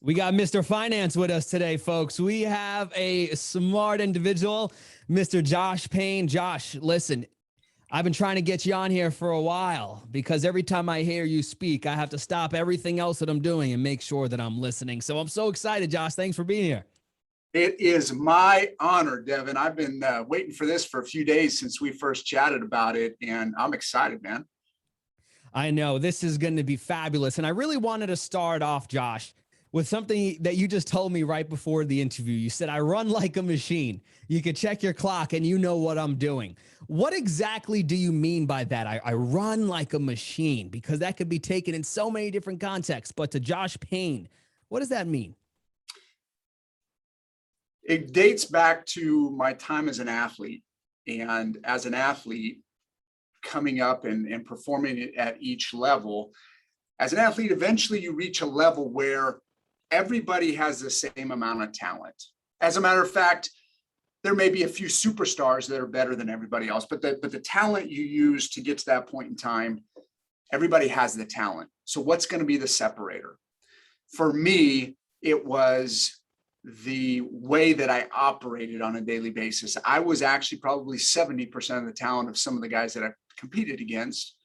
We got Mr. Finance with us today, folks. We have a smart individual, Mr. Josh Payne. Josh, listen, I've been trying to get you on here for a while because every time I hear you speak, I have to stop everything else that I'm doing and make sure that I'm listening. So I'm so excited, Josh. Thanks for being here. It is my honor, Devin. I've been waiting for this for a few days since we first chatted about it, and I'm excited, man. I know this is going to be fabulous. And I really wanted to start off, Josh, with something that you just told me right before the interview. You said, I run like a machine. You can check your clock and you know what I'm doing. What exactly do you mean by that? I run like a machine, because that could be taken in so many different contexts. But to Josh Payne, what does that mean? It dates back to my time as an athlete. And as an athlete, coming up and performing at each level, as an athlete, eventually you reach a level where everybody has the same amount of talent. As a matter of fact, there may be a few superstars that are better than everybody else, but the talent you use to get to that point in time, everybody has the talent. So what's going to be the separator? For me, it was the way that I operated on a daily basis. I was actually probably 70% of the talent of some of the guys that I competed against,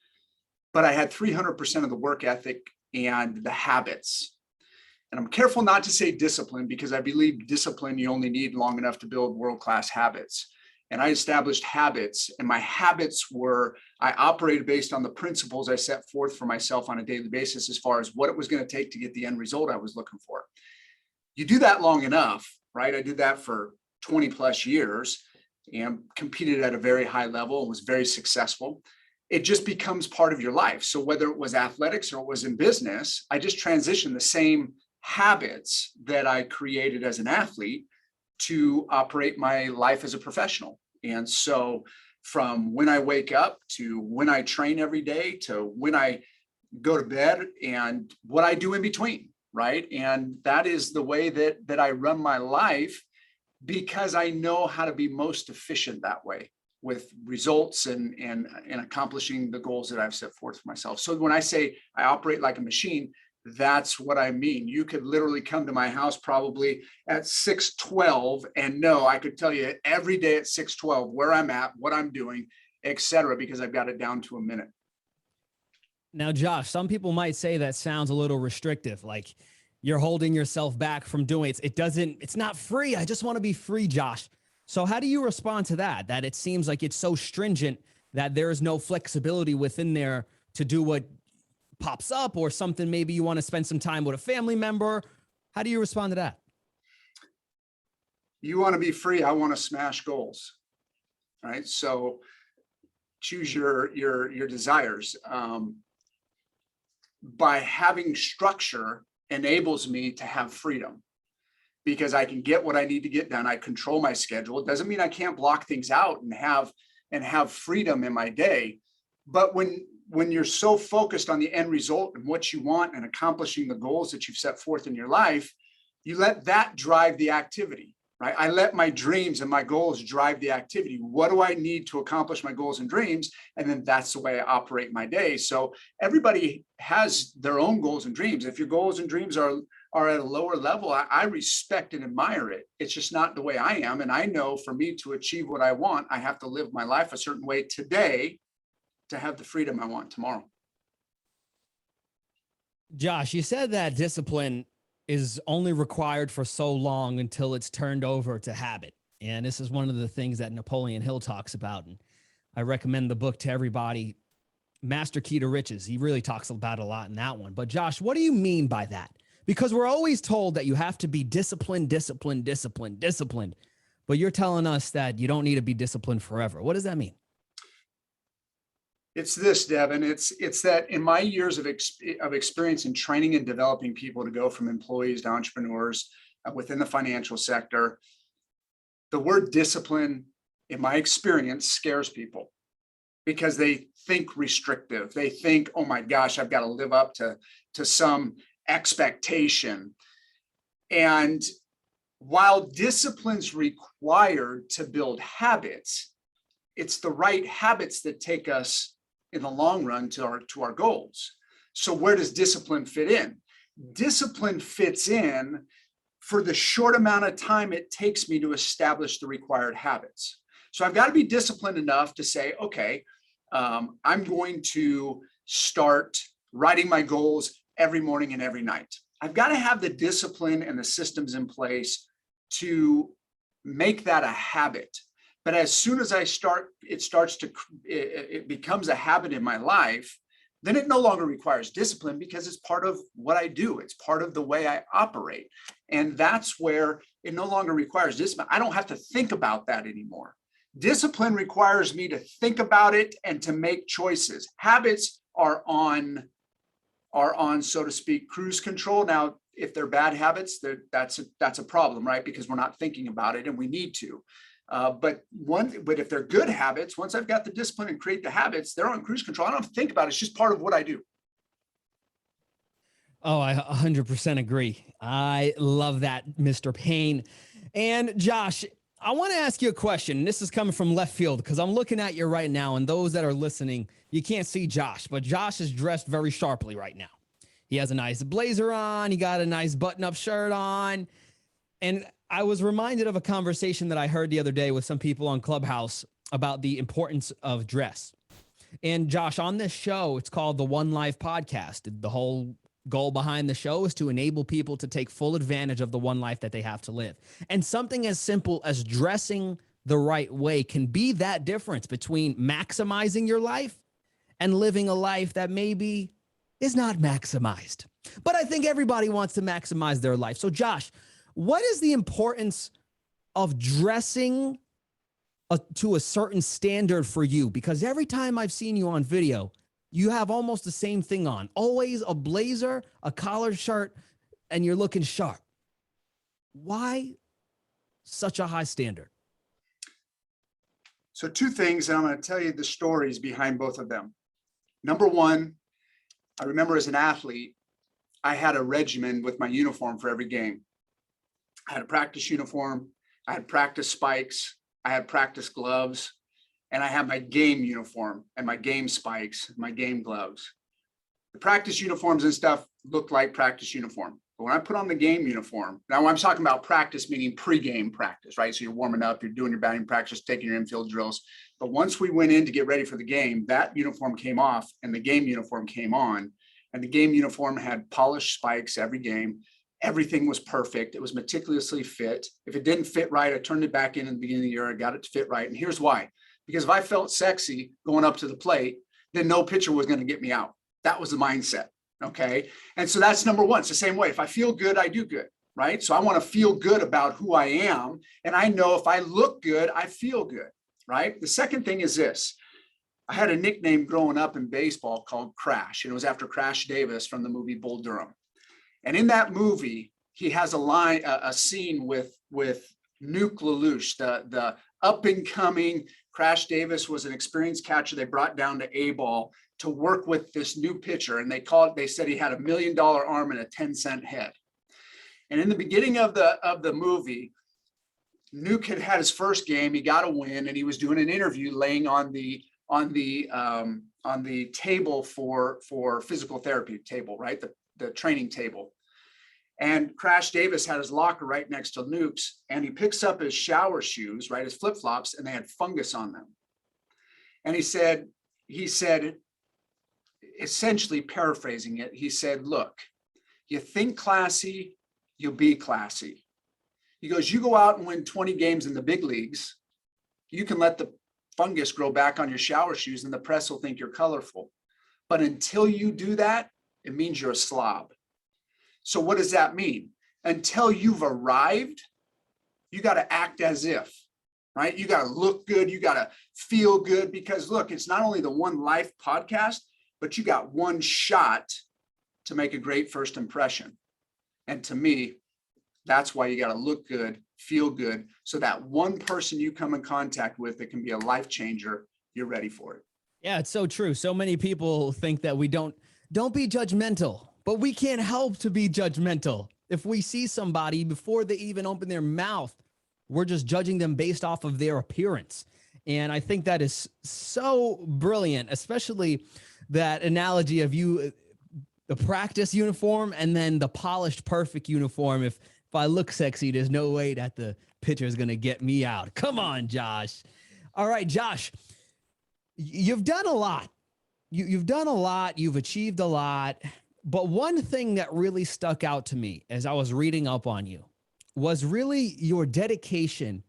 but I had 300% of the work ethic and the habits. And I'm careful not to say discipline, because I believe discipline you only need long enough to build world-class habits. And I established habits, and my habits were, I operated based on the principles I set forth for myself on a daily basis as far as what it was going to take to get the end result I was looking for. You do that long enough, right? I did that for 20 plus years and competed at a very high level and was very successful. It just becomes part of your life. So whether it was athletics or it was in business, I just transitioned the same habits that I created as an athlete to operate my life as a professional. And so from when I wake up to when I train every day to when I go to bed and what I do in between, right? And that is the way that I run my life, because I know how to be most efficient that way with results and accomplishing the goals that I've set forth for myself. So when I say I operate like a machine, that's what I mean. You could literally come to my house probably at 6:12 and know I could tell you every day at 6:12 where I'm at, what I'm doing, etc., because I've got it down to a minute. Now, Josh, some people might say that sounds a little restrictive, like you're holding yourself back from doing it. It's not free. I just want to be free, Josh. So how do you respond to that? That it seems like it's so stringent that there is no flexibility within there to do what pops up, or something maybe you want to spend some time with a family member. How do you respond to that? You want to be free. I want to smash goals, right? So choose your desires. By having structure enables me to have freedom, because I can get what I need to get done. I control my schedule. It doesn't mean I can't block things out and have freedom in my day. But when you're so focused on the end result and what you want and accomplishing the goals that you've set forth in your life, you let that drive the activity, right? I let my dreams and my goals drive the activity. What do I need to accomplish my goals and dreams? And then that's the way I operate my day. So everybody has their own goals and dreams. If your goals and dreams are at a lower level, I respect and admire it. It's just not the way I am. And I know for me to achieve what I want, I have to live my life a certain way today to have the freedom I want tomorrow. Josh, you said that discipline is only required for so long until it's turned over to habit. And this is one of the things that Napoleon Hill talks about. And I recommend the book to everybody, Master Key to Riches. He really talks about it a lot in that one. But Josh, what do you mean by that? Because we're always told that you have to be disciplined. But you're telling us that you don't need to be disciplined forever. What does that mean? It's this, Devin. It's that in my years of experience in training and developing people to go from employees to entrepreneurs within the financial sector, the word discipline, in my experience, scares people, because they think restrictive. They think, oh my gosh, I've got to live up to some expectation. And while discipline's required to build habits, it's the right habits that take us in the long run to our goals. So where does discipline fit in? Discipline fits in for the short amount of time it takes me to establish the required habits. So I've got to be disciplined enough to say, okay, I'm going to start writing my goals every morning and every night. I've got to have the discipline and the systems in place to make that a habit. But as soon as it becomes a habit in my life, then it no longer requires discipline because it's part of what I do. It's part of the way I operate. And that's where it no longer requires discipline. I don't have to think about that anymore. Discipline requires me to think about it and to make choices. Habits are on, so to speak, cruise control. Now, if they're bad habits, that's a problem, right? Because we're not thinking about it and we need to. But if they're good habits, once I've got the discipline and create the habits, they're on cruise control. I don't have to think about it. It's just part of what I do. Oh, I 100% agree. I love that, Mr. Payne. And Josh, I want to ask you a question. This is coming from left field because I'm looking at you right now, and those that are listening, you can't see Josh, but Josh is dressed very sharply right now. He has a nice blazer on. He got a nice button-up shirt on. And I was reminded of a conversation that I heard the other day with some people on Clubhouse about the importance of dress. And Josh, on this show, it's called the One Life Podcast. The whole goal behind the show is to enable people to take full advantage of the one life that they have to live. And something as simple as dressing the right way can be that difference between maximizing your life and living a life that maybe is not maximized. But I think everybody wants to maximize their life. So Josh, what is the importance of dressing to a certain standard for you? Because every time I've seen you on video, you have almost the same thing on. Always a blazer, a collared shirt, and you're looking sharp. Why such a high standard? So two things, and I'm going to tell you the stories behind both of them. Number one, I remember as an athlete, I had a regimen with my uniform for every game. I had a practice uniform, I had practice spikes, I had practice gloves, and I had my game uniform and my game spikes, my game gloves. The practice uniforms and stuff looked like practice uniform. But when I put on the game uniform, now I'm talking about practice, meaning pre-game practice, right? So you're warming up, you're doing your batting practice, taking your infield drills. But once we went in to get ready for the game, that uniform came off and the game uniform came on. And the game uniform had polished spikes every game. Everything was perfect. It was meticulously fit. If it didn't fit right, I turned it back in the beginning of the year. I got it to fit right. And here's why. Because if I felt sexy going up to the plate, then no pitcher was going to get me out. That was the mindset. Okay. And so that's number one. It's the same way. If I feel good, I do good. Right. So I want to feel good about who I am. And I know if I look good, I feel good. Right. The second thing is this. I had a nickname growing up in baseball called Crash. And it was after Crash Davis from the movie Bull Durham. And in that movie, he has a scene with Nuke LaLoosh, the up and coming. Crash Davis was an experienced catcher they brought down to A-ball to work with this new pitcher. And they said he had $1 million arm and a 10-cent head. And in the beginning of the movie, Nuke had his first game. He got a win, and he was doing an interview laying on the table for physical therapy table, right? The training table. And Crash Davis had his locker right next to Nuke's, and he picks up his shower shoes, right, his flip-flops, and they had fungus on them. And he said, essentially paraphrasing it, he said, look, you think classy, you'll be classy. He goes, you go out and win 20 games in the big leagues, you can let the fungus grow back on your shower shoes and the press will think you're colorful. But until you do that, it means you're a slob. So what does that mean? Until you've arrived, you got to act as if, right? You got to look good. You got to feel good because look, it's not only the One Life podcast, but you got one shot to make a great first impression. And to me, that's why you got to look good, feel good. So that one person you come in contact with that can be a life changer, you're ready for it. Yeah, it's so true. So many people think that we don't be judgmental. But we can't help to be judgmental. If we see somebody before they even open their mouth, we're just judging them based off of their appearance. And I think that is so brilliant, especially that analogy of you the practice uniform and then the polished, perfect uniform. If I look sexy, there's no way that the pitcher is going to get me out. Come on, Josh. All right, Josh, you've done a lot. You've done a lot. You've achieved a lot. But one thing that really stuck out to me as I was reading up on you was really your dedication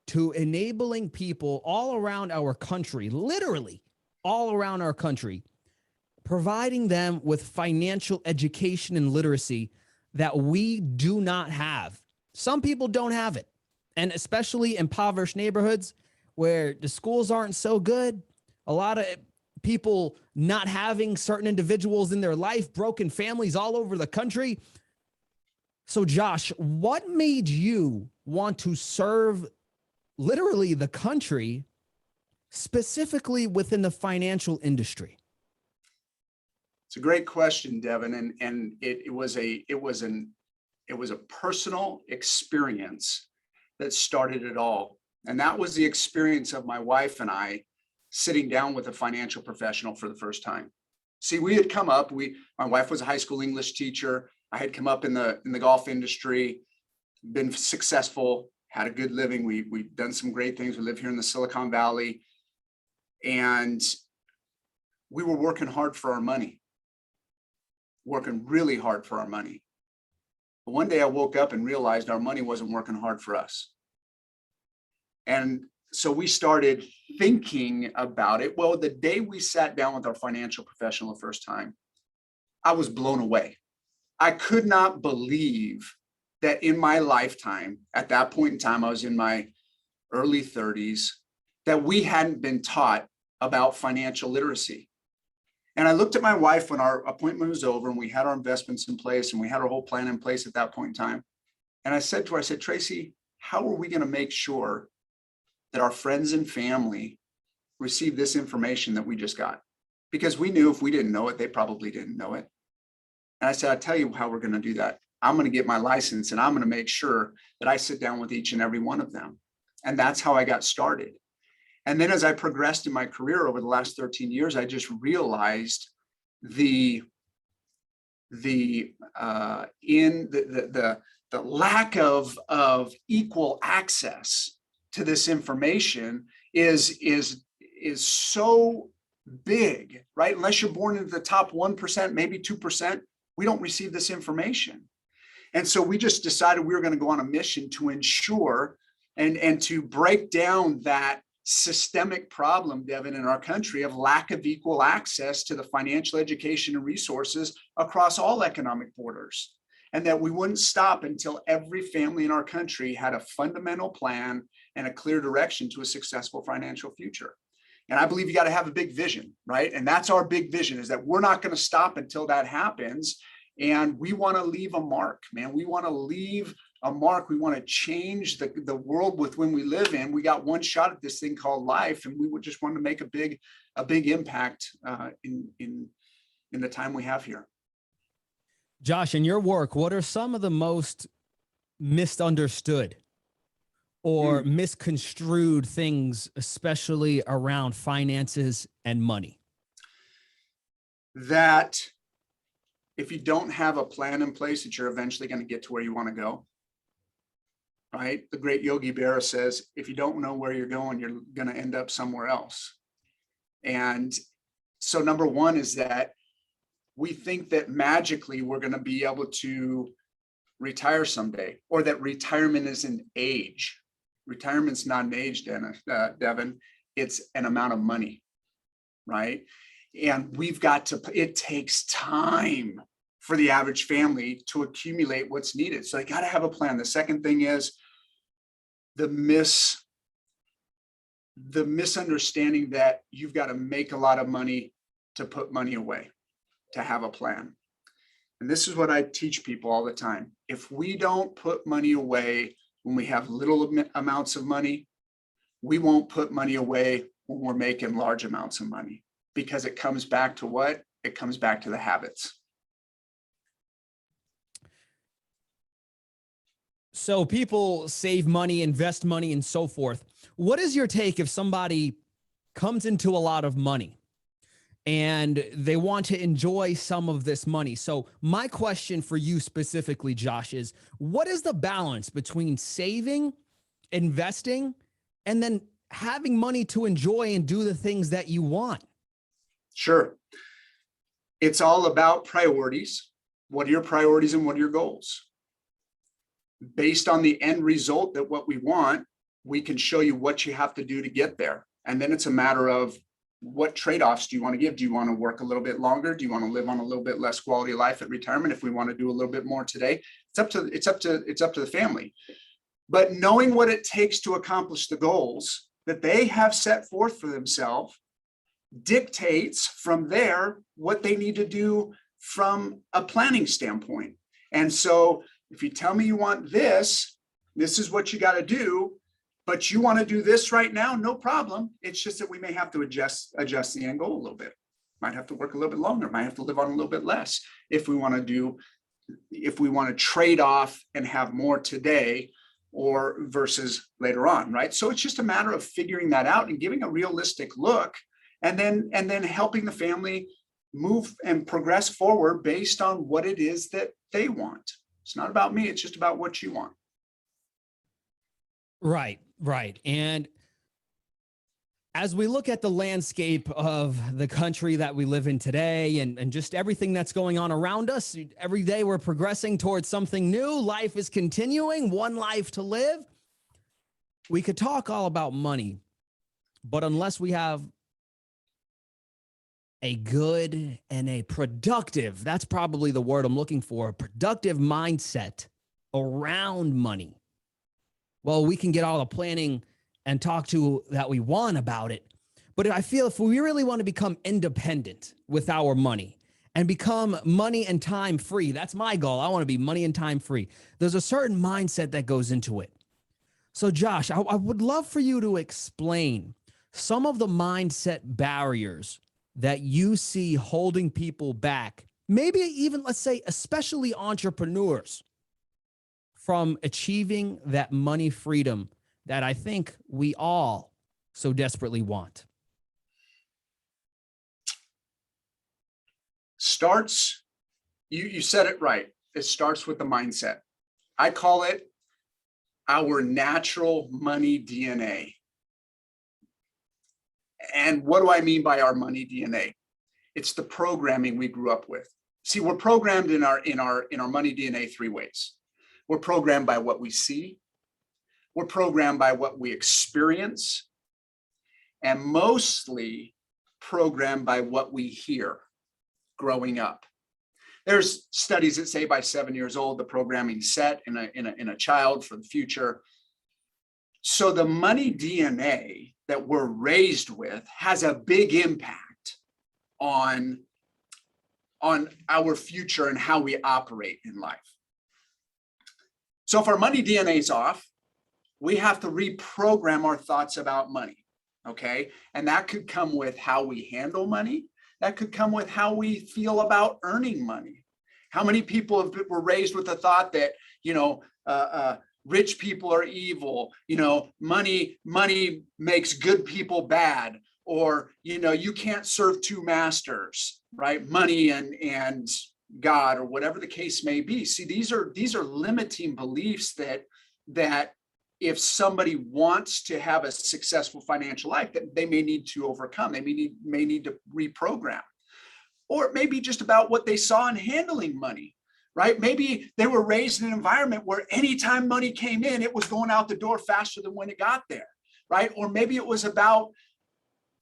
to enabling people all around our country, literally all around our country, providing them with financial education and literacy that we do not have. Some people don't have it. And especially in impoverished neighborhoods where the schools aren't so good, a lot of people not having certain individuals in their life, broken families all over the country. So Josh, what made you want to serve literally the country, specifically within the financial industry? It's a great question, Devin, and it was a personal experience that started it all, and that was the experience of my wife and I sitting down with a financial professional for the first time. See, we had come up. My wife was a high school English teacher. I had come up in the golf industry, been successful, had a good living. We've done some great things. We live here in the Silicon Valley, and we were working hard for our money. Working really hard for our money. But one day I woke up and realized our money wasn't working hard for us. And so we started thinking about it. Well, the day we sat down with our financial professional the first time, I was blown away. I could not believe that in my lifetime, at that point in time, I was in my early 30s, that we hadn't been taught about financial literacy. And I looked at my wife when our appointment was over and we had our investments in place and we had our whole plan in place at that point in time. And I said to her, Tracy, how are we going to make sure that our friends and family receive this information that we just got? Because we knew if we didn't know it, they probably didn't know it. And I said, I'll tell you how we're going to do that. I'm going to get my license and I'm going to make sure that I sit down with each and every one of them. And that's how I got started. And then as I progressed in my career over the last 13 years, I just realized the lack of equal access to this information is so big, right? Unless you're born into the top 1%, maybe 2%, we don't receive this information. And so we just decided we were going to go on a mission to ensure and to break down that systemic problem, Devin, in our country of lack of equal access to the financial education and resources across all economic borders. And that we wouldn't stop until every family in our country had a fundamental plan and a clear direction to a successful financial future. And I believe you got to have a big vision, right? And that's our big vision, is that we're not going to stop until that happens. And we want to leave a mark, man. We want to leave a mark. We want to change the world with when we live in. We got one shot at this thing called life, and we would just want to make a big impact in the time we have here. Josh, in your work, what are some of the most misunderstood or misconstrued things, especially around finances and money? That if you don't have a plan in place, that you're eventually going to get to where you want to go. Right? The great Yogi Berra says, if you don't know where you're going, you're going to end up somewhere else. And so number one is that we think that magically we're going to be able to retire someday, or that retirement is an age. Retirement's not an age, Devin. It's an amount of money, right? And we've got to, it takes time for the average family to accumulate what's needed. So they got to have a plan. The second thing is the misunderstanding that you've got to make a lot of money to put money away, to have a plan. And this is what I teach people all the time. If we don't put money away when we have little amounts of money, we won't put money away when we're making large amounts of money, because it comes back to what? It comes back to the habits. So people save money, invest money, and so forth. What is your take if somebody comes into a lot of money and they want to enjoy some of this money. So my question for you specifically, Josh, is what is the balance between saving, investing, and then having money to enjoy and do the things that you want? Sure. It's all about priorities. What are your priorities and what are your goals? Based on the end result that what we want, we can show you what you have to do to get there. And then it's a matter of what trade-offs do you want to give? Do you want to work a little bit longer? Do you want to live on a little bit less quality of life at retirement? If we want to do a little bit more today, it's up to the family. But knowing what it takes to accomplish the goals that they have set forth for themselves dictates from there what they need to do from a planning standpoint. And so if you tell me you want this is what you got to do, but you want to do this right now, no problem. It's just that we may have to adjust the end goal a little bit. Might have to work a little bit longer, might have to live on a little bit less if we want to trade off and have more today or versus later on, right? So it's just a matter of figuring that out and giving a realistic look, and then helping the family move and progress forward based on what it is that they want. It's not about me, it's just about what you want. Right. And as we look at the landscape of the country that we live in today and just everything that's going on around us, every day we're progressing towards something new. Life is continuing, one life to live. We could talk all about money, but unless we have a good and a productive, that's probably the word I'm looking for, a productive mindset around money, well, we can get all the planning and talk to that we want about it. But I feel if we really want to become independent with our money and become money and time free, that's my goal. I want to be money and time free. There's a certain mindset that goes into it. So Josh, I would love for you to explain some of the mindset barriers that you see holding people back, maybe even, let's say, especially entrepreneurs, from achieving that money freedom that I think we all so desperately want. Starts, you said it right. It starts with the mindset. I call it our natural money DNA. And what do I mean by our money DNA? It's the programming we grew up with. See, we're programmed in our money DNA three ways. We're programmed by what we see. We're programmed by what we experience, and mostly programmed by what we hear growing up. There's studies that say by 7 years old, the programming's set in a child for the future. So the money DNA that we're raised with has a big impact on our future and how we operate in life. So if our money DNA is off, we have to reprogram our thoughts about money, okay? And that could come with how we handle money. That could come with how we feel about earning money. How many people were raised with the thought that, rich people are evil, money makes good people bad, or, you can't serve two masters, right? Money and God, or whatever the case may be. See, these are limiting beliefs that if somebody wants to have a successful financial life, that they may need to overcome. They may need to reprogram. Or it may be just about what they saw in handling money, right? Maybe they were raised in an environment where anytime money came in, it was going out the door faster than when it got there, right? Or maybe it was about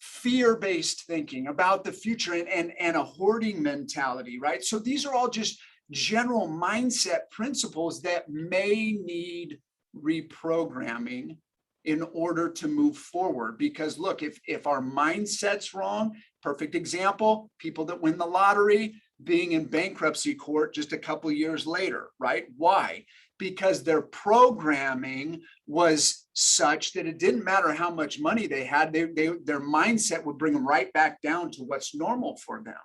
fear-based thinking about the future and a hoarding mentality, right? So these are all just general mindset principles that may need reprogramming in order to move forward. Because look, if our mindset's wrong, perfect example, people that win the lottery being in bankruptcy court just a couple of years later, right? Why? Because their programming was such that it didn't matter how much money they had, their mindset would bring them right back down to what's normal for them.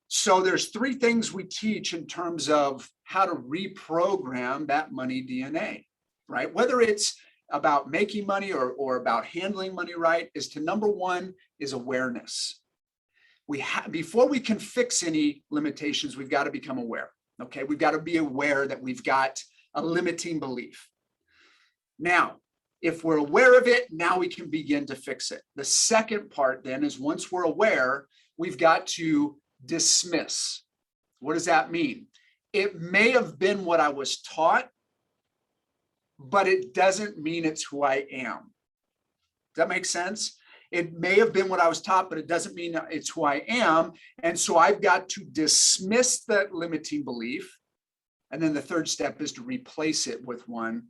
So there's three things we teach in terms of how to reprogram that money DNA, right? Whether it's about making money or about handling money right, is to number one is awareness. before we can fix any limitations, we've got to become aware. Okay, we've got to be aware that we've got a limiting belief. Now, if we're aware of it, now we can begin to fix it. The second part then is, once we're aware, we've got to dismiss. What does that mean? It may have been what I was taught, but it doesn't mean it's who I am. Does that make sense? It may have been what I was taught, but it doesn't mean it's who I am. And so I've got to dismiss that limiting belief. And then the third step is to replace it with one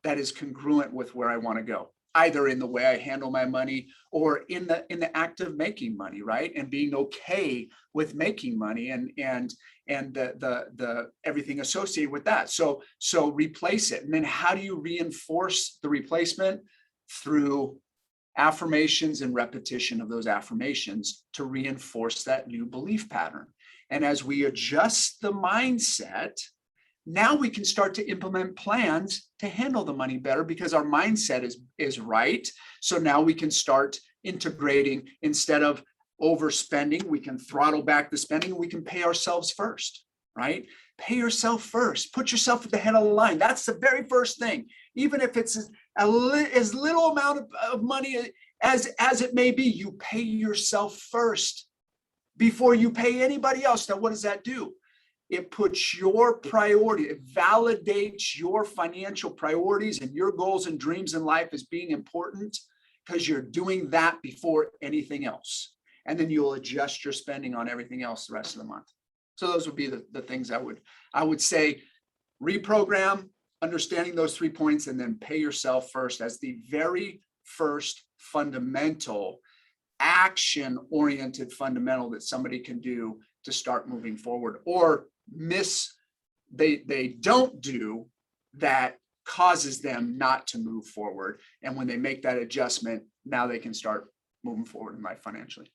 that is congruent with where I want to go, either in the way I handle my money or in the act of making money, right? And being okay with making money and the everything associated with that. So replace it. And then how do you reinforce the replacement? Through affirmations and repetition of those affirmations to reinforce that new belief pattern. And as we adjust the mindset, now we can start to implement plans to handle the money better, because our mindset is right. So now we can start integrating. Instead of overspending, we can throttle back the spending. We can pay ourselves first, right? Pay yourself first. Put yourself at the head of the line. That's the very first thing. Even if it's as little amount of money as it may be, you pay yourself first before you pay anybody else. Now, what does that do? It puts your priority, it validates your financial priorities and your goals and dreams in life as being important, because you're doing that before anything else. And then you'll adjust your spending on everything else the rest of the month. So those would be the things I would say: reprogram, understanding those 3 points, and then pay yourself first as the very first fundamental, action-oriented fundamental that somebody can do to start moving forward, or they don't do that causes them not to move forward. And when they make that adjustment, now they can start moving forward in life financially.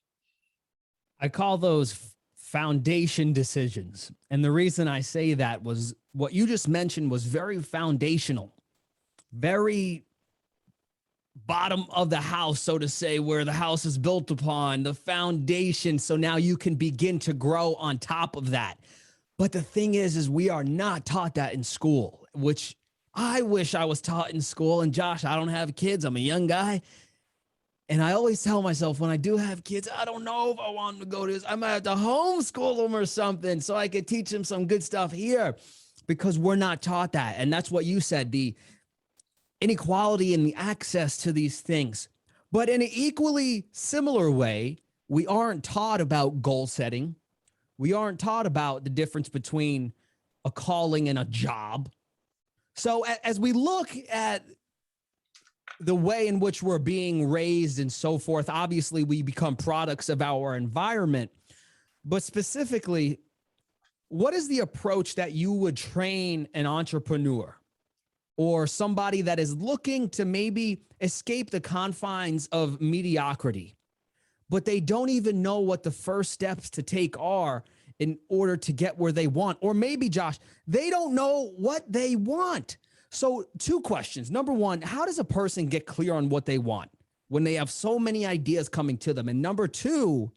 I call those foundation decisions. And the reason I say that was what you just mentioned was very foundational, very bottom of the house, so to say, where the house is built upon the foundation. So now you can begin to grow on top of that. But the thing is we are not taught that in school, which I wish I was taught in school. And Josh, I don't have kids. I'm a young guy. And I always tell myself, when I do have kids, I don't know if I want them to go to this. I might have to homeschool them or something so I could teach them some good stuff here, because we're not taught that. And that's what you said, the inequality in the access to these things. But in an equally similar way, we aren't taught about goal setting. We aren't taught about the difference between a calling and a job. So as we look at the way in which we're being raised and so forth, obviously we become products of our environment. But specifically, what is the approach that you would train an entrepreneur or somebody that is looking to maybe escape the confines of mediocrity, but they don't even know what the first steps to take are in order to get where they want? Or maybe, Josh, they don't know what they want. So 2 questions. Number 1, how does a person get clear on what they want when they have so many ideas coming to them? And number 2,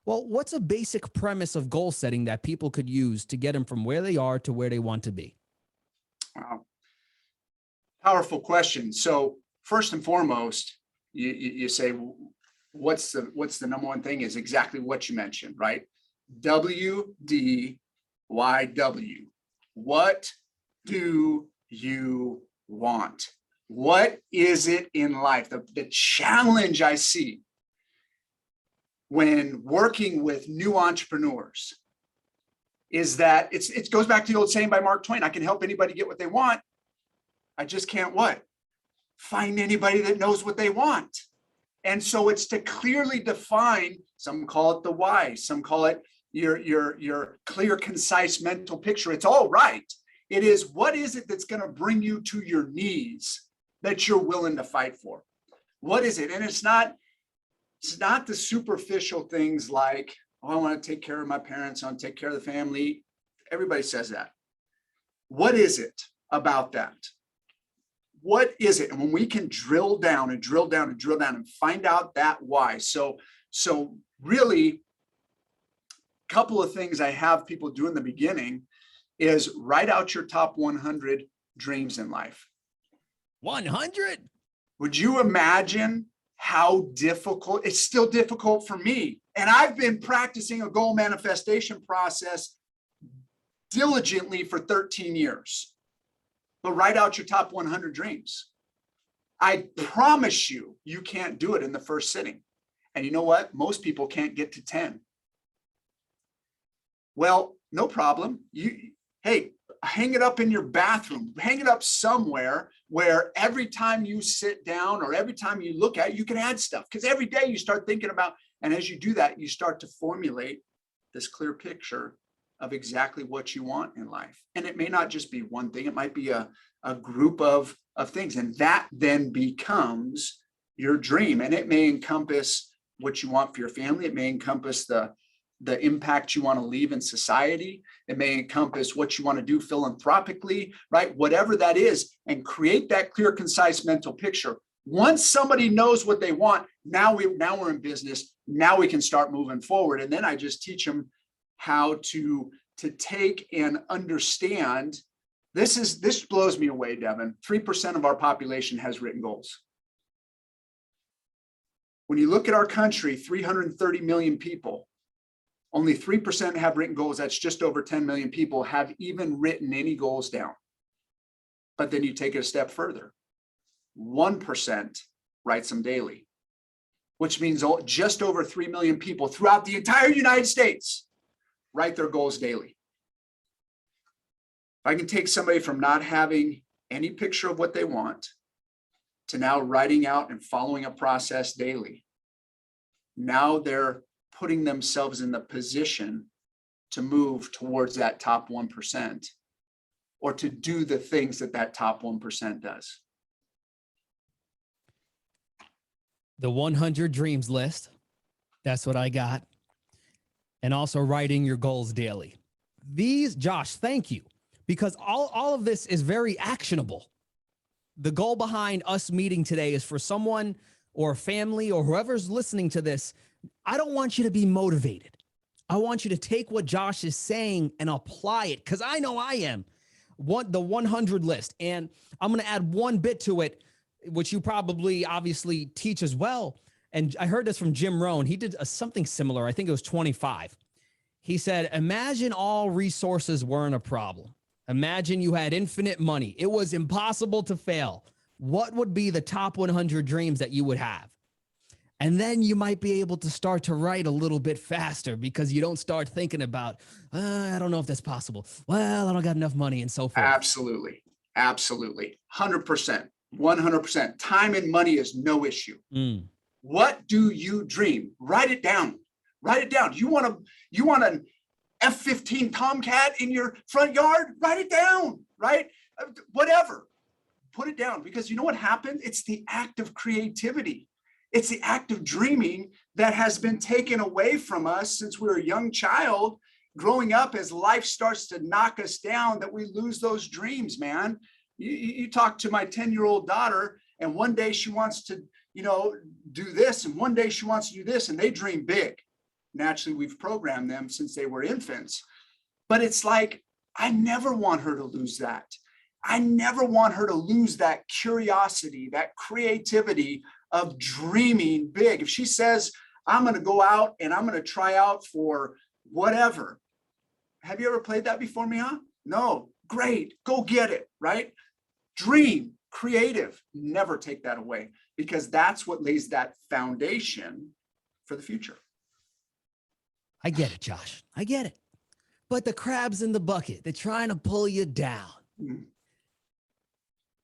well, what's a basic premise of goal setting that people could use to get them from where they are to where they want to be? Wow. Powerful question. So first and foremost, you say, what's the number one thing, is exactly what you mentioned, right? WDYW. What do you want? What is it in life? The challenge I see when working with new entrepreneurs is that it goes back to the old saying by Mark Twain: I can help anybody get what they want. I just can't what? Find anybody that knows what they want. And so it's to clearly define, some call it the why, some call it your clear, concise mental picture. It's all right. It is, what is it that's going to bring you to your knees that you're willing to fight for? What is it? And it's not the superficial things like, oh, I want to take care of my parents, I want to take care of the family. Everybody says that. What is it about that? What is it? And when we can drill down and drill down and drill down and find out that why. So really, couple of things I have people do in the beginning is write out your top 100 dreams in life. 100? Would you imagine how difficult? It's still difficult for me. And I've been practicing a goal manifestation process diligently for 13 years. But write out your top 100 dreams. I promise you, you can't do it in the first sitting. And you know what? Most people can't get to 10. Well, no problem. Hey, hang it up in your bathroom, hang it up somewhere where every time you sit down or every time you look at it, you can add stuff. Because every day you start thinking about, and as you do that, you start to formulate this clear picture of exactly what you want in life. And it may not just be one thing, it might be a group of things. And that then becomes your dream. And it may encompass what you want for your family. It may encompass the impact you want to leave in society. It may encompass what you want to do philanthropically, right? Whatever that is, and create that clear, concise mental picture. Once somebody knows what they want, now we're in business. Now we can start moving forward. And then I just teach them how to take and understand. This blows me away, Devin. 3% of our population has written goals. When you look at our country, 330 million people, only 3% have written goals. That's just over 10 million people have even written any goals down. But then you take it a step further. 1% writes them daily, which means just over 3 million people throughout the entire United States write their goals daily. If I can take somebody from not having any picture of what they want to now writing out and following a process daily, now they're putting themselves in the position to move towards that top 1% or to do the things that top 1% does. The 100 dreams list. That's what I got. And also writing your goals daily. These, Josh, thank you, because all of this is very actionable. The goal behind us meeting today is for someone or family or whoever's listening to this. I don't want you to be motivated. I want you to take what Josh is saying and apply it, because I know I am. The 100 list. And I'm going to add one bit to it, which you probably obviously teach as well. And I heard this from Jim Rohn. He did something similar. I think it was 25. He said, imagine all resources weren't a problem. Imagine you had infinite money. It was impossible to fail. What would be the top 100 dreams that you would have? And then you might be able to start to write a little bit faster because you don't start thinking about, I don't know if that's possible. Well, I don't got enough money and so forth. Absolutely. Absolutely. 100%. 100%. Time and money is no issue. What do you dream? Write it down. Write it down. You want an F-15 Tomcat in your front yard? Write it down, right? Whatever. Put it down, because you know what happened? It's the act of creativity. It's the act of dreaming that has been taken away from us since we were a young child, growing up as life starts to knock us down, that we lose those dreams, man. You talk to my 10-year-old daughter, and one day she wants to, do this, and one day she wants to do this, and they dream big. Naturally, we've programmed them since they were infants. But it's like, I never want her to lose that. I never want her to lose that curiosity, that creativity of dreaming big. If she says, I'm going to go out and I'm going to try out for whatever. Have you ever played that before, Miha? No. Great. Go get it, right? Dream, creative. Never take that away, because that's what lays that foundation for the future. I get it, Josh. I get it. But the crab's in the bucket. They're trying to pull you down.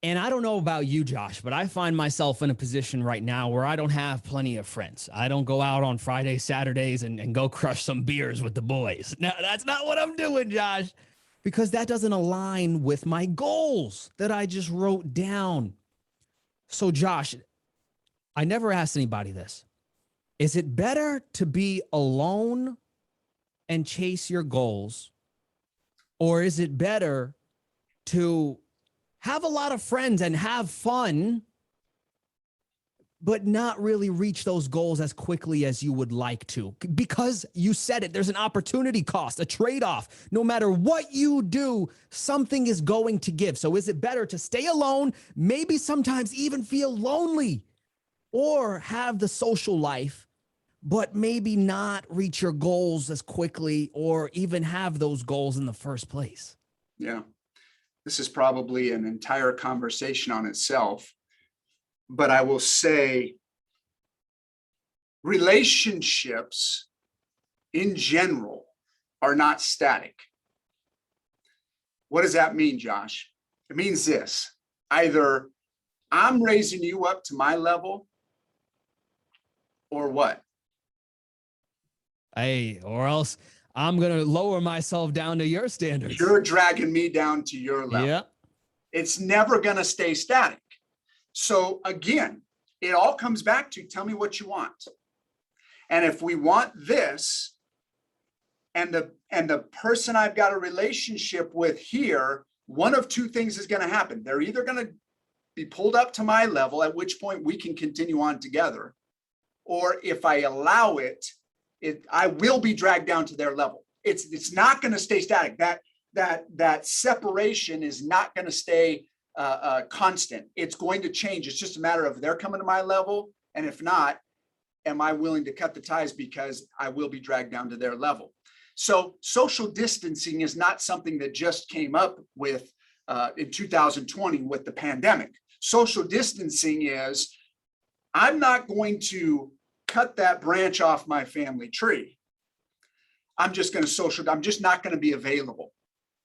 And I don't know about you, Josh, but I find myself in a position right now where I don't have plenty of friends. I don't go out on Fridays, Saturdays, and go crush some beers with the boys. Now, that's not what I'm doing, Josh, because that doesn't align with my goals that I just wrote down. So, Josh, I never asked anybody this. Is it better to be alone and chase your goals, or is it better to have a lot of friends and have fun, but not really reach those goals as quickly as you would like to. Because you said it, there's an opportunity cost, a trade-off. No matter what you do, something is going to give. So is it better to stay alone, maybe sometimes even feel lonely, or have the social life, but maybe not reach your goals as quickly or even have those goals in the first place? Yeah, this is probably an entire conversation on itself. But I will say relationships in general are not static. What does that mean, Josh? It means this: either I'm raising you up to my level, or what? Hey, or else I'm going to lower myself down to your standards. You're dragging me down to your level. Yeah. It's never going to stay static. So again, it all comes back to tell me what you want. And if we want this, and the person I've got a relationship with here, one of two things is going to happen. They're either going to be pulled up to my level, at which point we can continue on together, or if I allow it, I will be dragged down to their level. It's not going to stay static. That separation is not going to stay constant. It's going to change. It's just a matter of they're coming to my level, and if not, am I willing to cut the ties because I will be dragged down to their level? So social distancing is not something that just came up with in 2020 with the pandemic. Social distancing is, I'm not going to cut that branch off my family tree. I'm just not going to be available.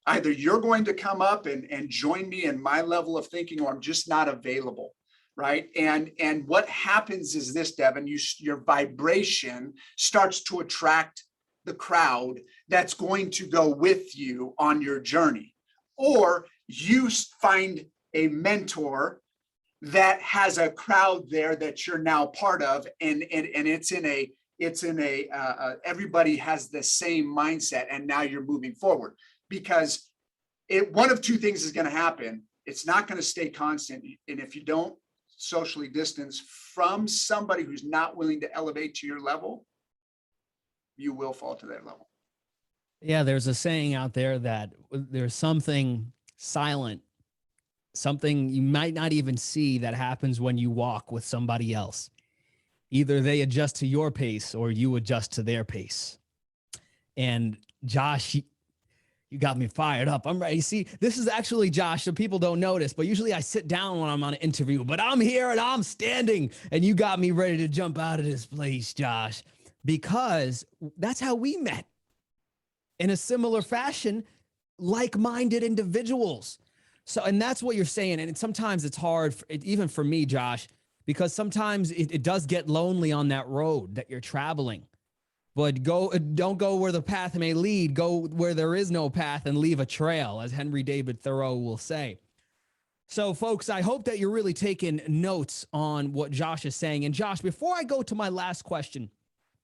Either you're going to come up and join me in my level of thinking, or I'm just not available, right? And what happens is this, Devin, your vibration starts to attract the crowd that's going to go with you on your journey. Or you find a mentor that has a crowd there that you're now part of, and it's in a everybody has the same mindset, and now you're moving forward. Because one of two things is going to happen. It's not going to stay constant. And if you don't socially distance from somebody who's not willing to elevate to your level, you will fall to their level. Yeah, there's a saying out there that there's something silent, something you might not even see that happens when you walk with somebody else. Either they adjust to your pace or you adjust to their pace. And Josh, you got me fired up. I'm ready. See, this is actually, Josh, so people don't notice, but usually I sit down when I'm on an interview, but I'm here and I'm standing, and you got me ready to jump out of this place, Josh, because that's how we met. In a similar fashion, like-minded individuals. So, and that's what you're saying. And sometimes it's hard, even for me, Josh, because sometimes it does get lonely on that road that you're traveling. But don't go where the path may lead. Go where there is no path and leave a trail, as Henry David Thoreau will say. So, folks, I hope that you're really taking notes on what Josh is saying. And Josh, before I go to my last question,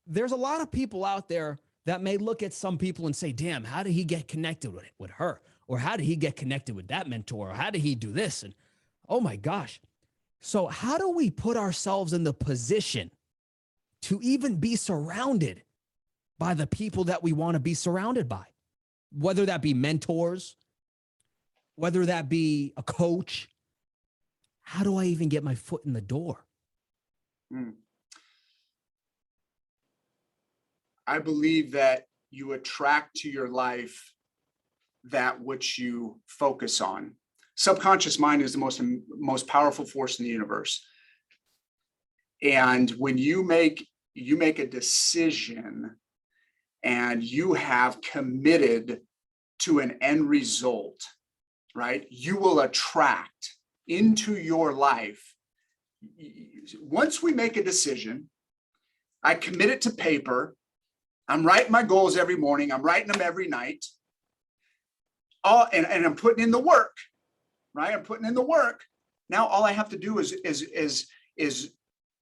there's a lot of people out there that may look at some people and say, damn, how did he get connected with her? Or how did he get connected with that mentor? Or how did he do this? And oh my gosh. So how do we put ourselves in the position to even be surrounded by the people that we want to be surrounded by? Whether that be mentors, whether that be a coach, how do I even get my foot in the door? I believe that you attract to your life that which you focus on. Subconscious mind is the most powerful force in the universe. And when you make a decision and you have committed to an end result, right? You will attract into your life. Once we make a decision, I commit it to paper. I'm writing my goals every morning. I'm writing them every night. And I'm putting in the work, right? I'm putting in the work. Now all I have to do is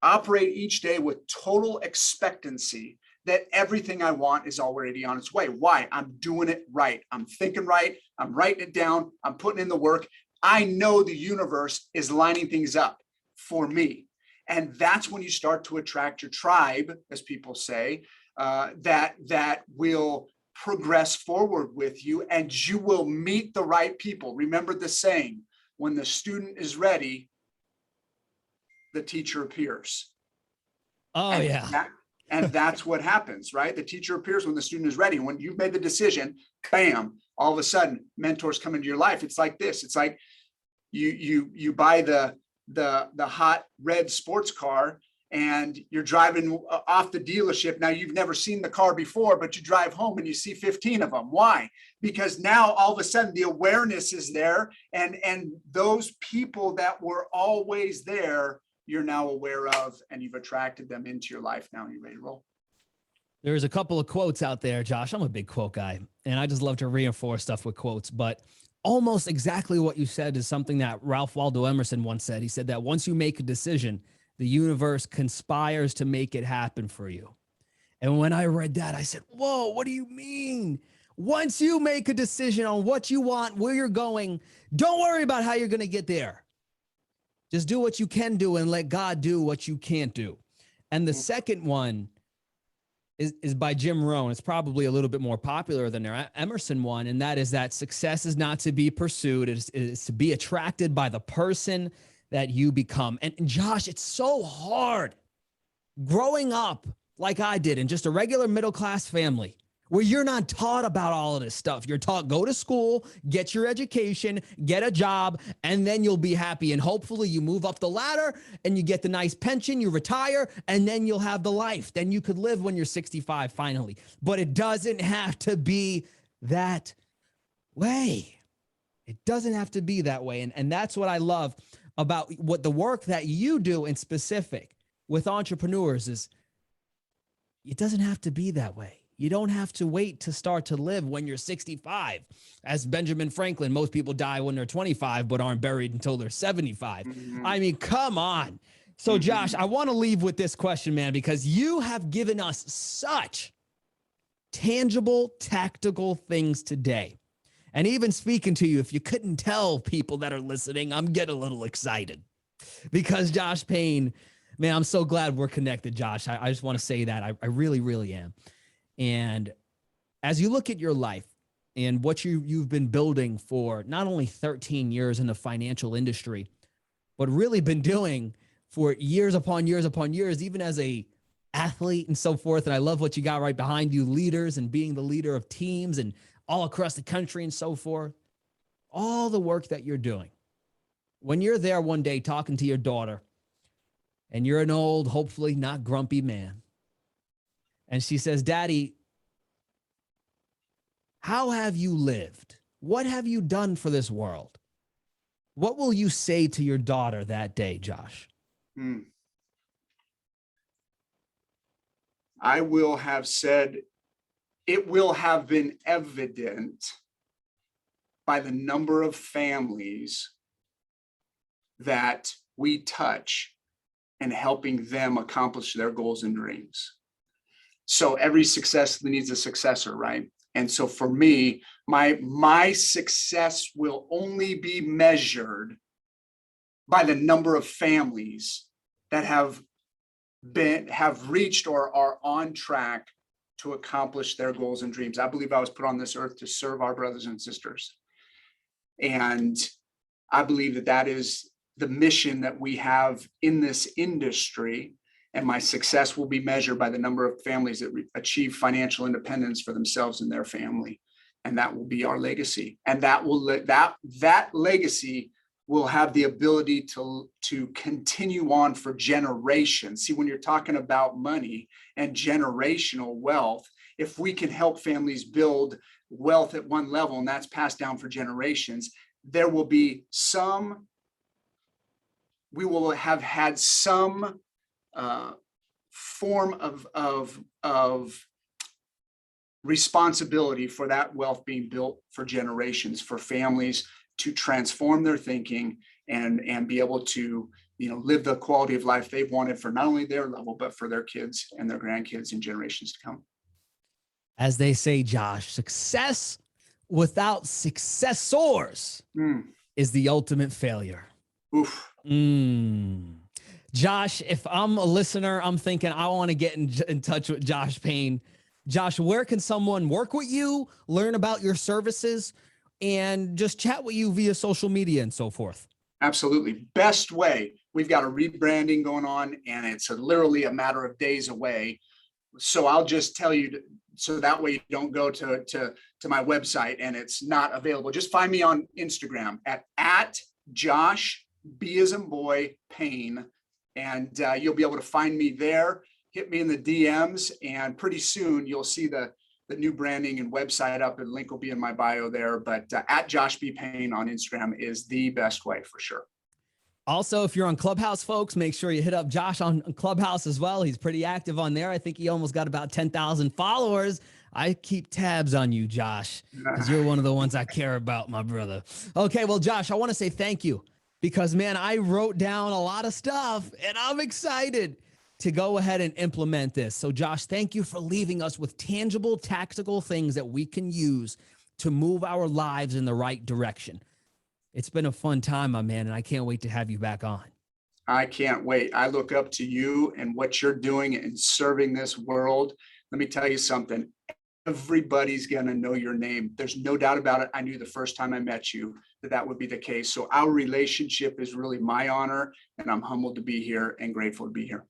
operate each day with total expectancy that everything I want is already on its way. Why? I'm doing it right. I'm thinking right. I'm writing it down. I'm putting in the work. I know the universe is lining things up for me. And that's when you start to attract your tribe, as people say, that will progress forward with you, and you will meet the right people. Remember the saying, when the student is ready, the teacher appears. Oh, and yeah. and that's what happens, right? The teacher appears when the student is ready. When you've made the decision, bam, all of a sudden mentors come into your life. It's like this. It's like you buy the hot red sports car, and you're driving off the dealership. Now, you've never seen the car before, but you drive home and you see 15 of them. Why? Because now all of a sudden the awareness is there, and those people that were always there, you're now aware of, and you've attracted them into your life. Now you're ready to roll. There's a couple of quotes out there, Josh. I'm a big quote guy, and I just love to reinforce stuff with quotes, but almost exactly what you said is something that Ralph Waldo Emerson once said. He said that once you make a decision, the universe conspires to make it happen for you. And when I read that, I said, whoa, what do you mean? Once you make a decision on what you want, where you're going, don't worry about how you're going to get there. Just do what you can do and let God do what you can't do. And the second one is by Jim Rohn. It's probably a little bit more popular than their Emerson one, and that is that success is not to be pursued. It is to be attracted by the person that you become. And Josh, it's so hard growing up like I did in just a regular middle-class family where you're not taught about all of this stuff. You're taught, go to school, get your education, get a job, and then you'll be happy. And hopefully you move up the ladder and you get the nice pension, you retire, and then you'll have the life. Then you could live when you're 65 finally. But it doesn't have to be that way. It doesn't have to be that way. And that's what I love about what the work that you do in specific with entrepreneurs is it doesn't have to be that way. You don't have to wait to start to live when you're 65. As Benjamin Franklin, most people die when they're 25, but aren't buried until they're 75. Mm-hmm. I mean, come on. So Josh, I want to leave with this question, man, because you have given us such tangible, tactical things today. And even speaking to you, if you couldn't tell people that are listening, I'm getting a little excited because Josh Payne, man, I'm so glad we're connected, Josh. I just want to say that. I really, really am. And as you look at your life and what you've been building for not only 13 years in the financial industry, but really been doing for years upon years upon years, even as a athlete and so forth. And I love what you got right behind you, leaders and being the leader of teams and all across the country and so forth. All the work that you're doing. When you're there one day talking to your daughter and you're an old, hopefully not grumpy man, and she says, Daddy, how have you lived? What have you done for this world? What will you say to your daughter that day, Josh? I will have said, it will have been evident by the number of families that we touch and helping them accomplish their goals and dreams. So every success needs a successor, right? And so for me, my success will only be measured by the number of families that have reached or are on track to accomplish their goals and dreams. I believe I was put on this earth to serve our brothers and sisters. And I believe that that is the mission that we have in this industry. And my success will be measured by the number of families that achieve financial independence for themselves and their family. And that will be our legacy. And that legacy will have the ability to continue on for generations. See, when you're talking about money and generational wealth, if we can help families build wealth at one level and that's passed down for generations, there will be we will have had some form of responsibility for that wealth being built for generations, for families to transform their thinking and be able to, live the quality of life they've wanted for not only their level, but for their kids and their grandkids in generations to come. As they say, Josh, success without successors is the ultimate failure. Oof. Josh, if I'm a listener, I'm thinking I want to get in touch with Josh Payne. Josh, where can someone work with you, learn about your services, and just chat with you via social media and so forth? Absolutely. Best way. We've got a rebranding going on, and it's literally a matter of days away. So I'll just tell you, so that way you don't go to my website and it's not available. Just find me on Instagram at Josh B as in boy Payne, and you'll be able to find me there. Hit me in the DMs, and pretty soon you'll see the new branding and website up, and link will be in my bio there. But at Josh B Payne on Instagram is the best way for sure. Also, if you're on Clubhouse, folks, make sure you hit up Josh on Clubhouse as well. He's pretty active on there. I think he almost got about 10,000 followers. I keep tabs on you, Josh, because you're one of the ones I care about, my brother. Okay, well, Josh, I want to say thank you because, man, I wrote down a lot of stuff, and I'm excited to go ahead and implement this. So, Josh, thank you for leaving us with tangible, tactical things that we can use to move our lives in the right direction. It's been a fun time, my man, and I can't wait to have you back on. I can't wait. I look up to you and what you're doing and serving this world. Let me tell you something. Everybody's going to know your name. There's no doubt about it. I knew the first time I met you that would be the case. So our relationship is really my honor, and I'm humbled to be here and grateful to be here.